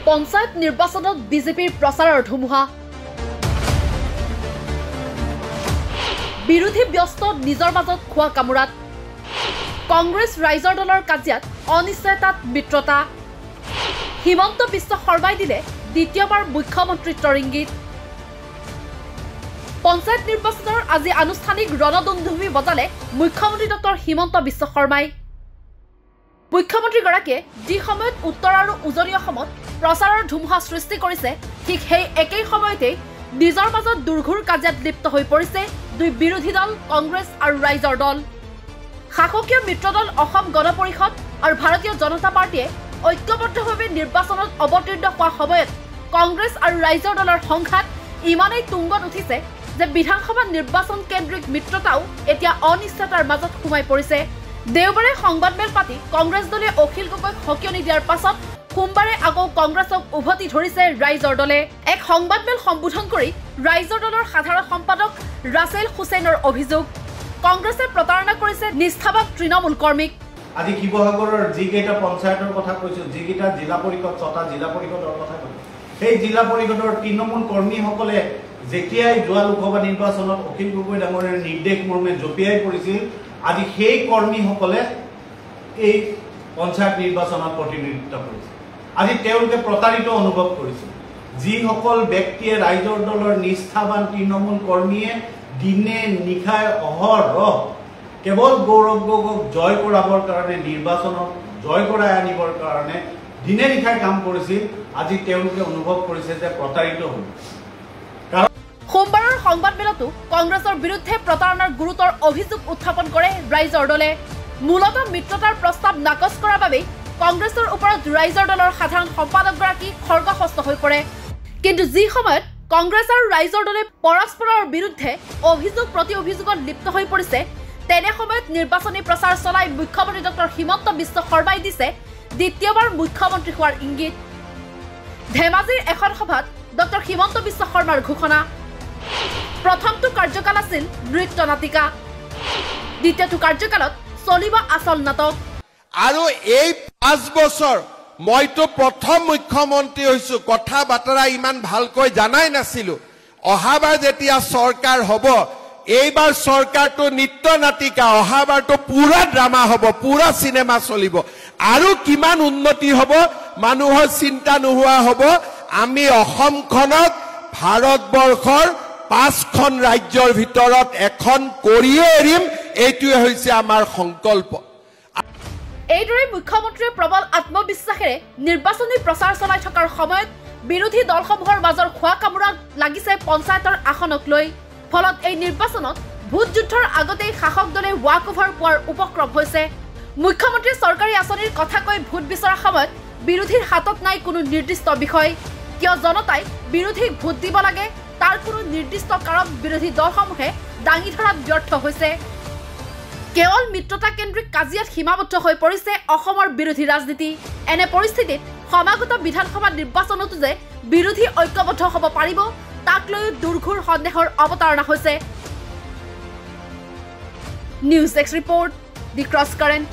পঞ্চায়ত নিৰ্বাচনত বিজেপিৰ প্ৰচাৰৰ ধুমুহা বিৰোধী ব্যস্ত নিজৰ মাজত খোৱা কামোৰাত কংগ্ৰেছ ৰাইজৰ দলৰ কাজিয়াত অনিশ্চয়তাত মিত্ৰতা হিমন্ত বিশ্ব শৰ্মাই দিলে দ্বিতীয়বাৰ মুখ্যমন্ত্ৰীত্বৰ ইংগিত পঞ্চায়ত নিৰ্বাচনৰ আজি আনুষ্ঠানিক ৰণদুন্দুভি বজালে মুখ্যমন্ত্ৰী ডক্টৰ হিমন্ত বিশ্ব শৰ্মাই মুখ্যমন্ত্ৰীগৰাকীয়ে যি সময়ত উত্তৰ আৰু উজনি অসমত প্ৰচাৰৰ ধুমুহা সৃষ্টি কৰিছে ঠিক সেই একেই সময়তে নিজৰ মাজত দুৰ্ঘুৰ কাজিয়াত লিপ্ত হৈ পৰিছে দুই বিৰোধী দল কংগ্ৰেছ আৰু ৰাইজৰ দল শাসকীয় মিত্ৰদল অসম গণ পৰিষদ আৰু ভাৰতীয় জনতা পাৰ্টিয়ে ঐক্যবদ্ধভাৱে নিৰ্বাচনত অৱতীৰ্ণ হোৱা সময়ত কংগ্ৰেছ আৰু ৰাইজৰ দলৰ সংঘাত ইমানেই তুংগত উঠিছে যে বিধানসভা নিৰ্বাচন কেন্দ্ৰিক মিত্ৰতাও এতিয়া অনিশ্চয়তাৰ মাজত সোমাই পৰিছে দেওবাৰে সংবাদমেল পাতি কংগ্ৰেছ দলে অখিল গগৈক হকিয়নি দিয়াৰ পাছত সোমবাৰে আকৌ কংগ্ৰেছক উভতি ধৰিছে ৰাইজৰ দলে এক সংবাদমেল সম্বোধন কৰি ৰাইজৰ দলৰ সাধাৰণ সম্পাদক ৰাছেল হুছেইনৰ অভিযোগ কংগ্ৰেছে প্ৰতাৰণা কৰিছে নিষ্ঠাবান তৃণমূল কৰ্মীক আজি শিৱসাগৰৰ যিকেইটা পঞ্চায়তৰ কথা কৈছো যিকেইটা জিলা পৰিষদ ছটা জিলা পৰিষদৰ কথা কৈছো সেই জিলা পৰিষদৰ তৃণমূল কৰ্মীসকলে যেতিয়াই যোৱা লোকসভা নিৰ্বাচনত অখিল গগৈ ডাঙৰীয়াৰ নিৰ্দেশ মৰ্মে জপিয়াই পৰিছিল আজি সেই কৰ্মীসকলে এই পঞ্চায়ত নিৰ্বাচনত প্ৰতিনিধিত্ব কৰিছে আজি তেওঁলোকে প্ৰতাৰিত অনুভৱ কৰিছে যিসকল ব্যক্তিয়ে ৰাইজৰ দলৰ নিষ্ঠাবান তৃণমূল কৰ্মীয়ে দিনে নিশাই অহৰহ কেৱল গৌৰৱ গগৈক জয় কৰাবৰ কাৰণে নিৰ্বাচনত জয় কৰাই আনিবৰ কাৰণে দিনে নিশাই কাম কৰিছিল আজি তেওঁলোকে অনুভৱ কৰিছে যে প্ৰতাৰিত হ'ল সোমবাৰৰ সংবাদমেলতো কংগ্ৰেছৰ বিৰুদ্ধে প্ৰতাৰণাৰ গুৰুতৰ অভিযোগ উত্থাপন কৰে ৰাইজৰ দলে মূলতঃ মিত্ৰতাৰ প্ৰস্তাৱ নাকচ কৰাৰ বাবে কংগ্ৰেছৰ ওপৰত ৰাইজৰ দলৰ সাধাৰণ সম্পাদকগৰাকী খৰ্গহস্ত হৈ পৰে কিন্তু যি সময়ত কংগ্ৰেছ আৰু ৰাইজৰ দলে পৰস্পৰৰ বিৰুদ্ধে অভিযোগ প্ৰতি অভিযোগত লিপ্ত হৈ পৰিছে তেনে সময়ত নিৰ্বাচনী প্ৰচাৰ চলাই মুখ্যমন্ত্ৰী ডক্টৰ হিমন্ত বিশ্ব শৰ্মাই দিছে দ্বিতীয়বাৰ মুখ্যমন্ত্ৰী হোৱাৰ ইংগিত ধেমাজিৰ এখন সভাত ডক্টৰ হিমন্ত বিশ্ব শৰ্মাৰ ঘোষণা প্ৰথমটো কাৰ্যকাল আছিল নৃত্য নাটিকা দ্বিতীয়টো কাৰ্যকালত চলিব আচল নাটক আৰু এই 5 বছৰ মইতো প্ৰথম মুখ্যমন্ত্ৰী হৈছো কথা বাতৰা ইমান ভালকৈ জানাই নাছিলো অহাবাৰ যেতিয়া চৰকাৰ হ'ব এইবাৰ চৰকাৰটো নৃত্য নাটিকা অহাবাৰটো পুৰা ড্ৰামা হ'ব পুৰা সিনেমা চলিব আৰু কিমান উন্নতি হ'ব মানুহৰ চিন্তা নোহোৱা হ'ব আমি অসমখনক ভাৰতবৰ্ষৰ 5খন ৰাজ্যৰ ভিতৰত এখন কৰিয়ে এৰিম এইটোৱে হৈছে আমাৰ সংকল্প এইদৰে মুখ্যমন্ত্ৰীয়ে প্ৰবল আত্মবিশ্বাসেৰে নিৰ্বাচনী প্ৰচাৰ চলাই থকাৰ সময়ত বিৰোধী দলসমূহৰ মাজৰ খোৱা কামোৰা লাগিছে পঞ্চায়তৰ আসনক লৈ ফলত এই নিৰ্বাচনত ভোট যুদ্ধৰ আগতেই শাসক দলে ৱাক অভাৰ পোৱাৰ উপক্ৰম হৈছে মুখ্যমন্ত্ৰীয়ে চৰকাৰী আঁচনিৰ কথা কৈ ভোট বিচৰা সময়ত বিৰোধীৰ হাতত নাই কোনো নিৰ্দিষ্ট বিষয় কিয় জনতাই বিৰোধীক ভোট দিব লাগে তাৰ কোনো নিৰ্দিষ্ট কাৰণ বিৰোধী দলসমূহে দাঙি ধৰাত ব্যৰ্থ হৈছে কেৱল মিত্ৰতা কেন্দ্ৰিক কাজিয়াত সীমাবদ্ধ হৈ পৰিছে অসমৰ বিৰোধী ৰাজনীতি এনে পৰিস্থিতিত সমাগত বিধানসভা নিৰ্বাচনতো যে বিৰোধী ঐক্যবদ্ধ হ'ব পাৰিব তাক লৈ দুৰ্ঘুৰ সন্দেহৰ অৱতাৰণা হৈছে নিউজ এক্স ৰিপৰ্ট দি ক্ৰছ কাৰেণ্ট